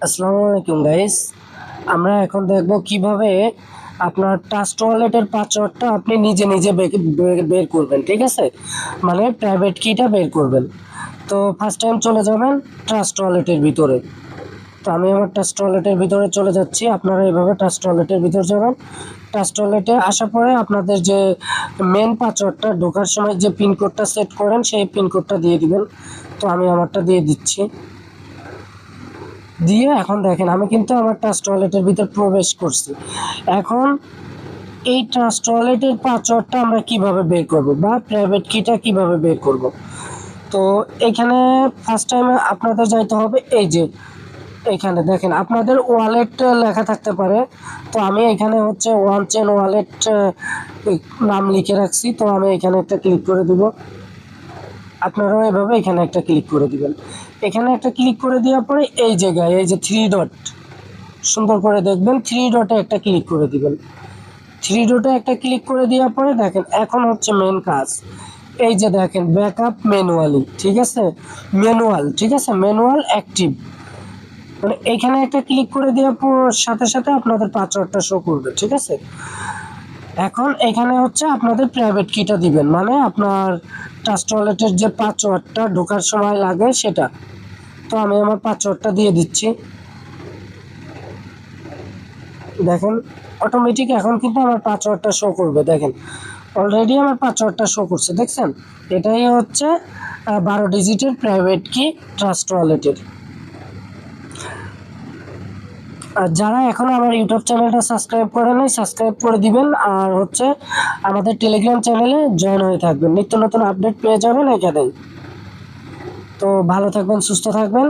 আসসালামু আলাইকুম গাইস। আমরা এখন দেখব কিভাবে আপনার ট্রাস্ট ওয়ালেটের পাসওয়ার্ডটা আপনি নিজে নিজে বের করবেন। ঠিক আছে, মানে প্রাইভেট কিটা বের করবেন। তো ফার্স্ট টাইম চলে যাবেন ট্রাস্ট ওয়ালেটের ভিতরে। তো আমি আমার ট্রাস্ট ওয়ালেটের ভিতরে চলে যাচ্ছি। আপনারা এইভাবে ট্রাস্ট ওয়ালেটের ভিতরে যাবেন। ট্রাস্ট ওয়ালেটে আসার পরে আপনাদের যে মেন পাসওয়ার্ডটা ঢোকার সময় যে পিনকোডটা সেট করেন সেই পিনকোডটা দিয়ে দিবেন। তো আমি আমারটা দিয়ে দিচ্ছি। দিয়ে এখন দেখেন আমি কিন্তু আমার ট্রাস্ট ওয়ালেটের ভিতর প্রবেশ করছি। এখন এই ট্রাস্ট ওয়ালেটের পাসওয়ার্ডটা আমরা কিভাবে বের করব বা প্রাইভেট কিটা কিভাবে বের করব। তো এখানে ফার্স্ট টাইমে আপনাদের যাইতে হবে এই যে এখানে দেখেন আপনাদের ওয়ালেট লেখা থাকতে পারে। তো আমি এখানে হচ্ছে ওয়ান চেন ওয়ালেট নাম লিখে রাখছি। তো আমি এখানে একটা ক্লিক করে দিব। আপনারাও এভাবে এখানে একটা ক্লিক করে দিবেন। এখানে একটা ক্লিক করে দেওয়ার পরে এই জায়গায় এই যে থ্রি ডট, সুন্দর করে দেখবেন থ্রি ডটে একটা ক্লিক করে দিবেন। থ্রি ডটে একটা ক্লিক করে দেওয়ার পরে দেখেন এখন হচ্ছে মেন কাজ। এই যে দেখেন ব্যাকআপ ম্যানুয়ালি, ঠিক আছে, ম্যানুয়াল, ঠিক আছে, ম্যানুয়াল অ্যাক্টিভ, মানে এখানে একটা ক্লিক করে দেওয়ার পর সাথে সাথে আপনাদের পাসওয়ার্ডটা শো করবে। ঠিক আছে, এখন এখানে হচ্ছে আপনাদের প্রাইভেট কিটা দিবেন, মানে আপনার ট্রাস্ট ওয়ালেটের যে পাসওয়ার্ডটা ঢোকার সময় লাগে সেটা। তো আমি আমার পাসওয়ার্ডটা দিয়ে দিচ্ছি। দেখেন অটোমেটিক এখন কিন্তু আমার পাসওয়ার্ডটা শো করবে। দেখেন অলরেডি আমার পাসওয়ার্ডটা শো করছে, দেখছেন? এটাই হচ্ছে 12 ডিজিটের প্রাইভেট কি ট্রাস্ট ওয়ালেটের। আর যারা এখনো আমার ইউটিউব চ্যানেলটা সাবস্ক্রাইব করে নাই, সাবস্ক্রাইব করে দিবেন। আর হচ্ছে আমাদের টেলিগ্রাম চ্যানেলে জয়েন হয়ে থাকবেন, নিত্য নতুন আপডেট পেয়ে যাবেন এখানেই। তো ভালো থাকবেন, সুস্থ থাকবেন।